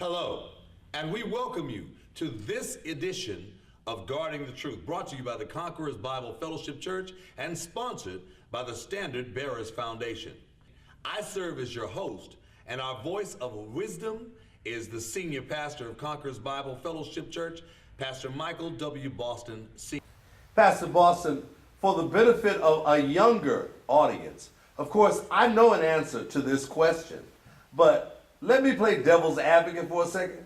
Hello, and we welcome you to this edition of Guarding the Truth, brought to you by the Conquerors Bible Fellowship Church and sponsored by the Standard Bearers Foundation. I serve as your host, and our voice of wisdom is the senior pastor of Conquerors Bible Fellowship Church, Pastor Michael W. Boston, Sr. Pastor Boston, for the benefit of a younger audience, of course, I know an answer to this question, but let me play devil's advocate for a second.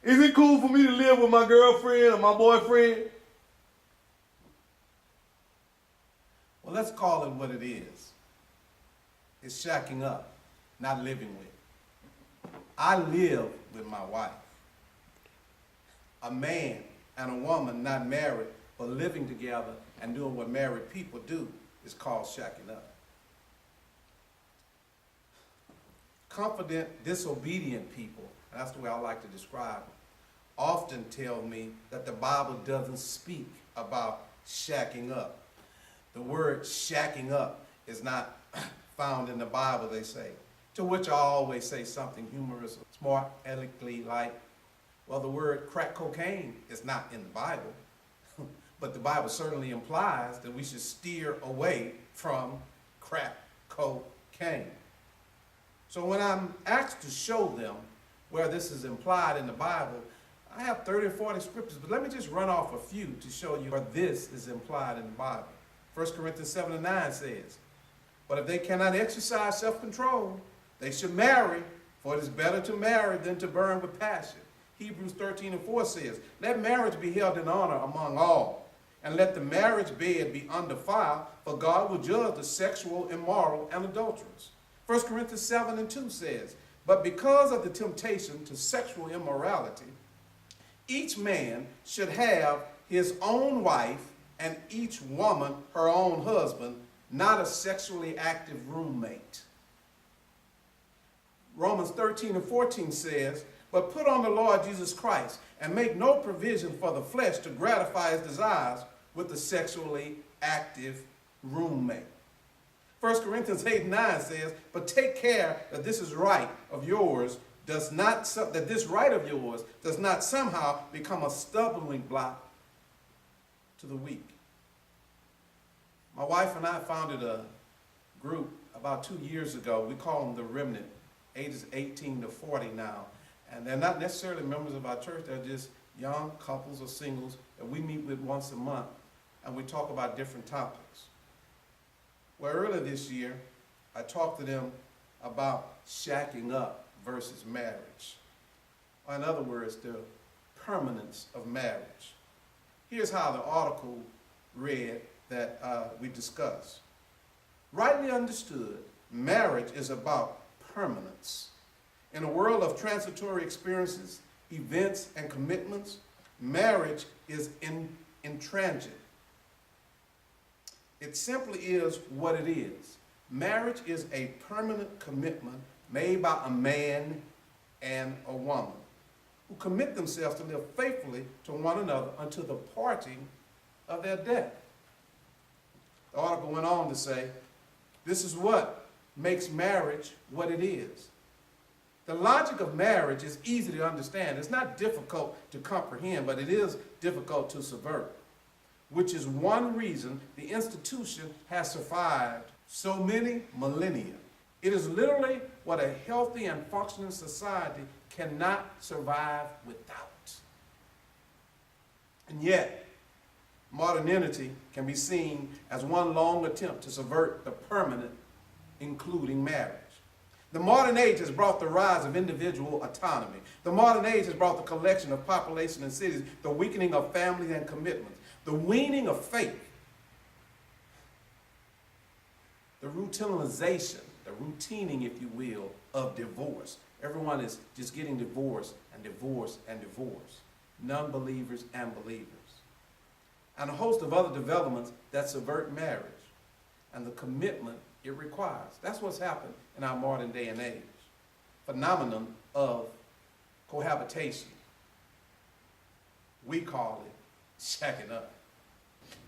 Is it cool for me to live with my girlfriend or my boyfriend? Well, let's call it what it is. It's shacking up, not living with. I live with my wife. A man and a woman not married but living together and doing what married people do is called shacking up. Confident, disobedient people, and that's the way I like to describe them, often tell me that the Bible doesn't speak about shacking up. The word shacking up is not found in the Bible, they say. To which I always say something humorous, smart, elegantly like, well, the word crack cocaine is not in the Bible, but the Bible certainly implies that we should steer away from crack cocaine. So when I'm asked to show them where this is implied in the Bible, I have 30 or 40 scriptures, but let me just run off a few to show you where this is implied in the Bible. 1 Corinthians 7:9 says, but if they cannot exercise self-control, they should marry, for it is better to marry than to burn with passion. Hebrews 13:4 says, let marriage be held in honor among all, and let the marriage bed be undefiled, for God will judge the sexual, immoral, and adulterous. 1 Corinthians 7:2 says, but because of the temptation to sexual immorality, each man should have his own wife and each woman her own husband, not a sexually active roommate. Romans 13:14 says, but put on the Lord Jesus Christ and make no provision for the flesh to gratify his desires with the sexually active roommate. 1 Corinthians 8:9 says, but take care that this right of yours does not somehow become a stumbling block to the weak. My wife and I founded a group about 2 years ago. We call them the Remnant, ages 18 to 40 now. And they're not necessarily members of our church. They're just young couples or singles that we meet with once a month, and we talk about different topics. Well, earlier this year, I talked to them about shacking up versus marriage. Or in other words, the permanence of marriage. Here's how the article read that we discussed. Rightly understood, marriage is about permanence. In a world of transitory experiences, events, and commitments, marriage is intransigent. It simply is what it is. Marriage is a permanent commitment made by a man and a woman who commit themselves to live faithfully to one another until the parting of their death. The article went on to say, this is what makes marriage what it is. The logic of marriage is easy to understand. It's not difficult to comprehend, but it is difficult to subvert, which is one reason the institution has survived so many millennia. It is literally what a healthy and functioning society cannot survive without. And yet, modernity can be seen as one long attempt to subvert the permanent, including marriage. The modern age has brought the rise of individual autonomy. The modern age has brought the collection of population in cities, the weakening of families and commitments, the weaning of faith, the routinization, the routining, if you will, of divorce. Everyone is just getting divorced and divorced and divorced. Non-believers and believers. And a host of other developments that subvert marriage and the commitment it requires. That's what's happened in our modern day and age. Phenomenon of cohabitation. We call it shacking up.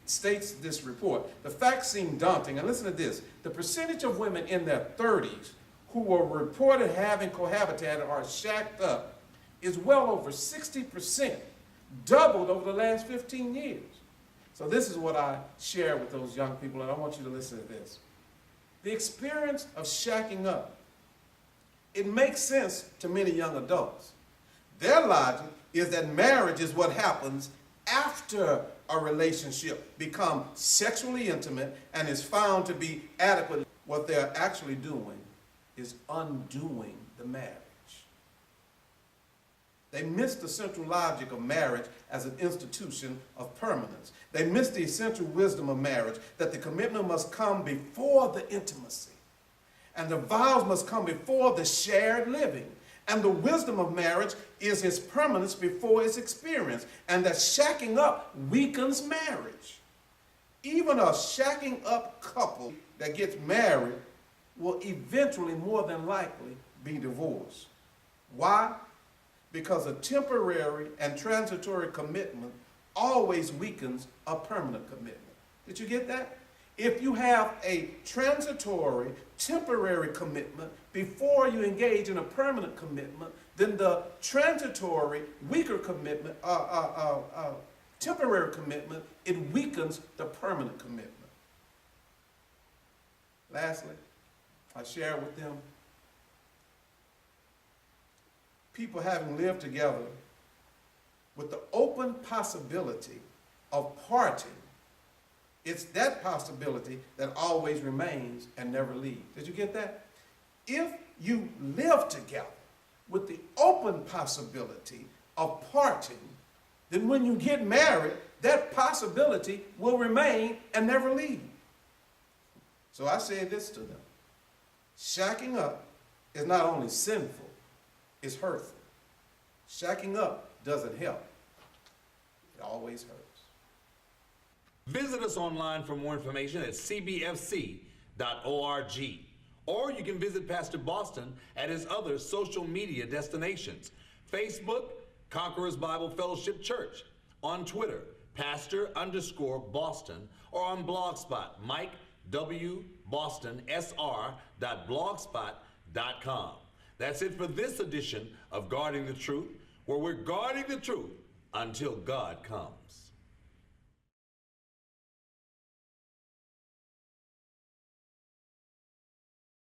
States this report, the facts seem daunting, and listen to this. The percentage of women in their 30s who were reported having cohabitated or shacked up is well over 60%, doubled over the last 15 years. So this is what I share with those young people, and I want you to listen to this. The experience of shacking up, it makes sense to many young adults. Their logic is that marriage is what happens after a relationship becomes sexually intimate and is found to be adequate. What they're actually doing is undoing the marriage. They miss the central logic of marriage as an institution of permanence. They miss the essential wisdom of marriage, that the commitment must come before the intimacy, and the vows must come before the shared living. And the wisdom of marriage is its permanence before its experience, and that shacking up weakens marriage. Even a shacking up couple that gets married will eventually, more than likely, be divorced. Why? Because a temporary and transitory commitment always weakens a permanent commitment. Did you get that? If you have a transitory, temporary commitment before you engage in a permanent commitment, then the transitory, weaker commitment, temporary commitment, it weakens the permanent commitment. Lastly, I share with them people having lived together with the open possibility of parting. It's that possibility that always remains and never leaves. Did you get that? If you live together with the open possibility of parting, then when you get married, that possibility will remain and never leave. So I say this to them. Shacking up is not only sinful, it's hurtful. Shacking up doesn't help. It always hurts. Visit us online for more information at cbfc.org. Or you can visit Pastor Boston at his other social media destinations. Facebook, Conquerors Bible Fellowship Church. On Twitter, Pastor_Boston. Or on Blogspot, MikeWBostonSR.blogspot.com. That's it for this edition of Guarding the Truth, where we're guarding the truth until God comes.